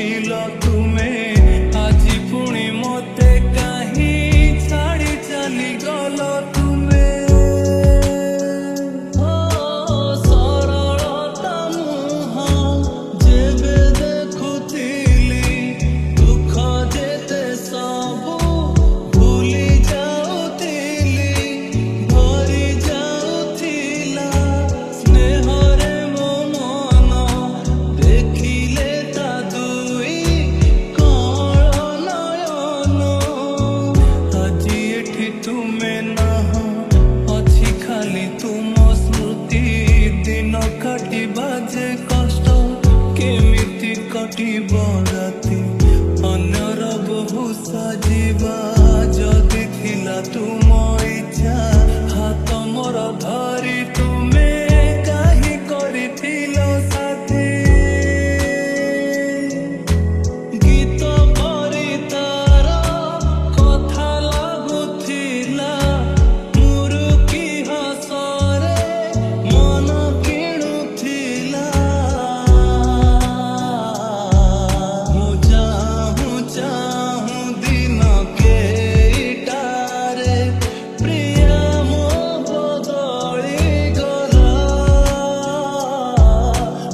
ଶୁଣିଲ ତୁମେ ଆଜି ପୁଣି ମତେ କାହିଁ ଛାଡ଼ି ଚାଲିଗଲ ତୁମେ। ସରଳତା ମୁହଁ ଯେବେ ଦେଖୁଥିଲି ଦୁଃଖ ଯେତେ ସବୁ ଭୁଲି ଯାଉଥିଲି। ଭରି ଯାଉଥିଲା ସ୍ନେହରେ ମୋ ମନ ଦେଖିଲେ ତା ଦୁଇ କଅଁଳ ନୟନ। ଆଜି ଏଠି ତୁମେ ନାହଁ ଅଛି ଖାଲି ତୁମ ସ୍ମୃତି। ଦିନ କାଟିବା ଯେ କଷ୍ଟ କେମିତି କଟିବ ରାତି ଅନ୍ୟର ବହୁ ସାଜିବା। ଯଦି ଥିଲା ତୁମ ଇଚ୍ଛା ହାତ ମୋର ଧରି ତୁମେ କାହିଁ କରିଥିଲ ସାଥୀ। ଗୀତ ପରି ତାର କଥା ଲାଗୁଥିଲା ମୁରୁକି ହସରେ ମନ କିଣୁଥିଲା। ମୁଁ ଚାହୁଁ ଚାହୁଁ ଦିନ କେଇଟାରେ ପ୍ରିୟା ମୋ ବଦଳି ଗଲା।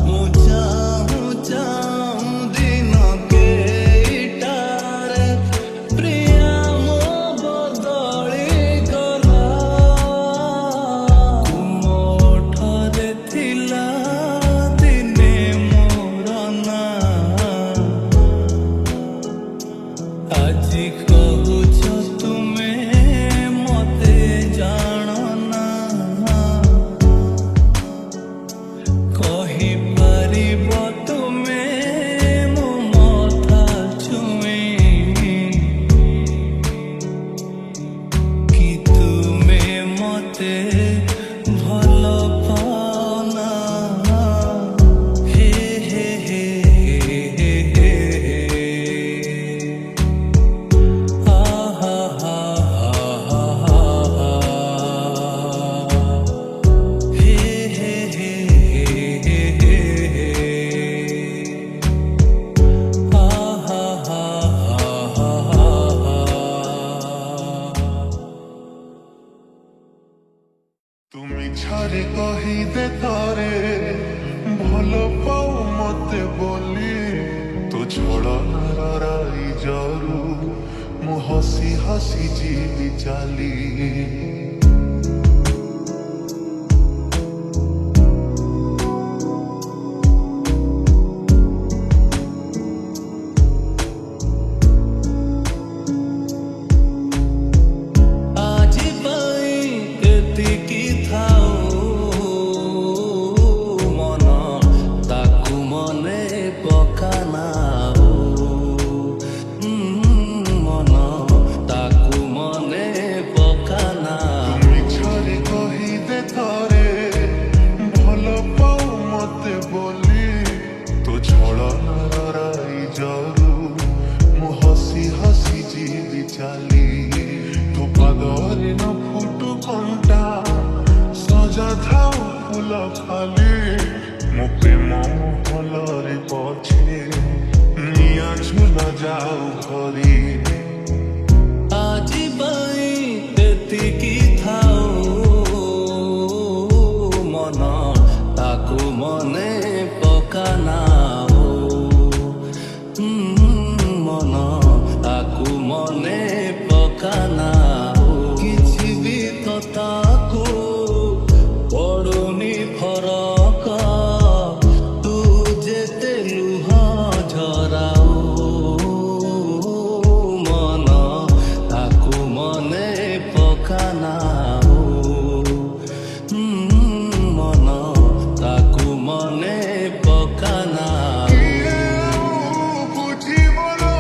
ମୁଁ ଚାହୁଁ ଚାହୁଁ ଦିନ କେଇଟାରେ ପ୍ରିୟା ମୋ ବଦଳି ଗଲା। ତୁମ ଓଠରେ ଥିଲା ଦିନେ ମୋର ନାଁ ଆଜି କହୁଛ ତୁମେ ମତେ ଜାଣ ନା। କହିପାରିବ ତୁମେ ମୋ ମଥା ଛୁଇଁ କି ତୁମେ ମତେ ଭଲ ପାଅନା। ହେ ହେ ହେ ହେ ହେ ଆହା ହା ହା ହା ହେ ହେ ହେ ହେ ଆହା ହା ହା। তুমি ছাড়ে কহিদে তারে ভাল পাও মতে বলি তো ছড়নার রাই জরু মু হসি হসি ଯିବି ଚାଲି। ଆଜି ପାଇଁ ଏତିକି ଥାଉ ମନ ତାକୁ ମନେ ପକାନା। ମନ ତାକୁ ମନେ ପକାନା। তুমি ছাড়ে কহিদে তারে ভাল পাও মতে বলি তো ছড়নার রাই জরু মু হসি হসি ଯିବି ଚାଲି। ତୋ ପାଦରେ ନ ଫୁଟୁ କଣ୍ଟା ସଜା ଥାଉ ଫୁଲ ଖାଲି ମୋ ପ୍ରେମ ଭଲରେ ପଛେ ନିଆଁ ଝୁଲା ଯାଉ ଘରି। ଆଜି ପାଇଁ ଏତିକି ଥାଉ ମନ ତାକୁ ମନେ ପକାନା। ମନ ତାକୁ ମନେ ପକାନା। କିଛି ବି ତ ତାକୁ ପଡ଼ୁନି ଫରକ ତୁ ଯେତେ ଲୁହ ଝରାଉ। ମନ ତାକୁ ମନେ ପକାନା। ମନ ତାକୁ ମନେ ପକାନା। ବୁଝିବ ନା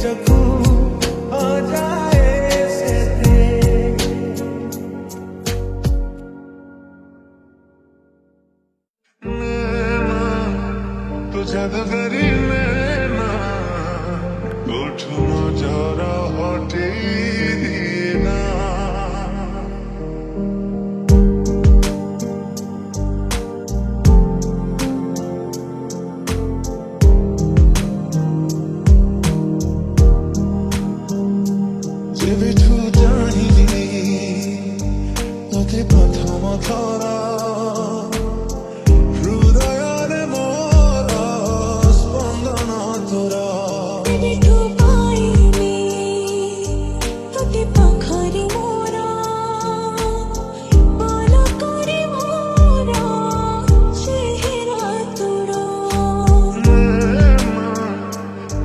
ନିଜକୁ ହଜାଏ ସେତେ तू जादूगरी नैना उठो नजरा हटे ना ଯେବେଠୁ ଜାଣିଲି ତତେ ପ୍ରଥମ ଥର ହୃଦୟରେ ମୋର ସ୍ପନ୍ଦନ ତୋର ଯେବେଠୁ ପାଇଲି ତୋତେ ପାଖରେ ମୋର ପଲକରେ ମୋର ଚେହେରା ତୋର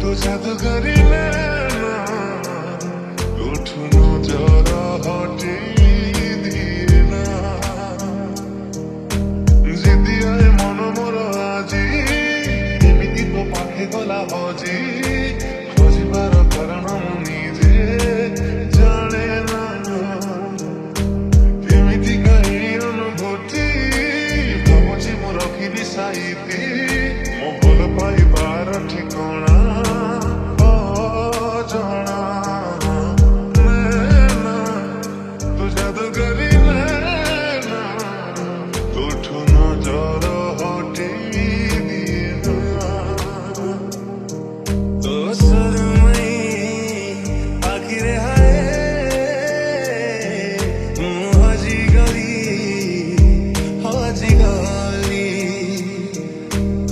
तू जादूगरी नैना उठो नजरा हटे ना जिदियाए मन मोर आजी एमिति तो पाखे गला हजी खोजिबार कारण मु निजे जाने ना केमिति काई अनुभूति भाବୁଛି ମୁଁ ରଖିବି ସାଇତି ମୋ ଭଲ ପାଇବାର ଠିକଣା ଅଜଣା ନैना ତୁ ଜାଦୁଗରୀ ନैना ତୋଠୁ ନଜର ହଟେଇ तो सरमई आखिरे हाय ମୁଁ ହଜିଗଲି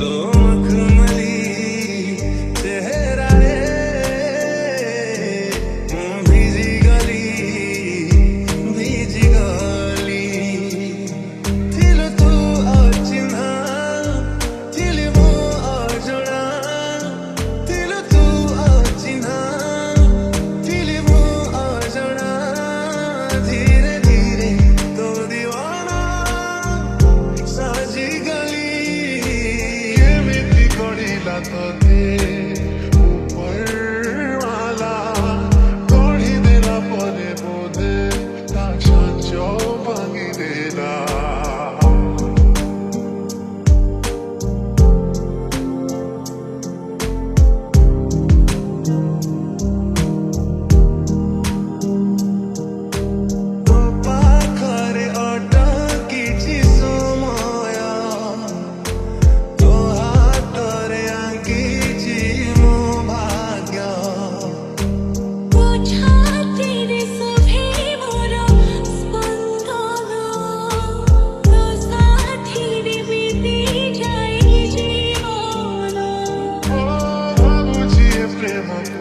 तो मखमली ଚେହେରାରେ ମୁଁ ଭିଜିଗଲି ଥିଲୁ ତୁ ଅଚିହ୍ନା ଥିଲି ମୁଁ ଅଜଣା ଥିଲୁ ତୁ ଅଚିହ୍ନା ଥିଲି ମୁଁ ଅଜଣା ଧୀରେ ଧୀରେ ତୋ ଦିୱାନା ସାଜିଗଲି କେମିତି ଗଢ଼ିଲା ତତେ ଉପରୱାଲା ଗଢ଼ିଦେଲା ପରେ ବୋଧେ ତା ଛାଞ୍ଚ ଭାଙ୍ଗିଦେଲା ତୋ ପାଖରେ ଅଟକିଛି ସମୟ ତୋ ହାତରେ ଆଙ୍କିଛି ମୋ ଭାଗ୍ୟ ତୋ ଛାତିରେ ଶୋଭେ ମୋର ସ୍ପନ୍ଦନ ତୋ ସାଥିରେ ବିତି ଯାଏ ଜୀବନ ଭାବୁଛି ଏ ପ୍ରେମକୁ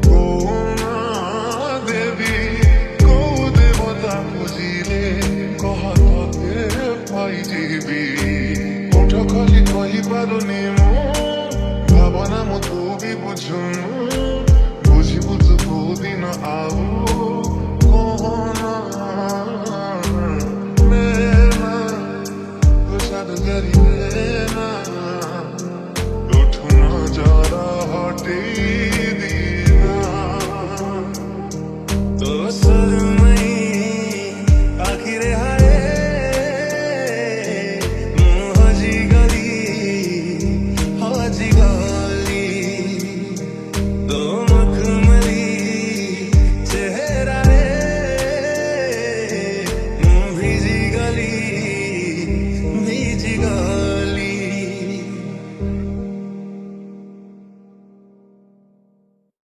କୋଉ ନାଁ ଦେବି କୋଉ ଦେବତା ଖୋଜିଲେ କହ ତତେ ପାଇଯିବି ଓଠ ଖୋଲି କହିପାରୁନି ମୁଁ ଭାବନା ମୁଁ ତୁ ବି ବୁଝୁନୁ ବୁଝିବୁ ତୁ କୋଉ ଦିନ ଆଉ କହନା ନैना ତୁ ଜାଦୁଗରୀ ନैना उठो नजरा हटे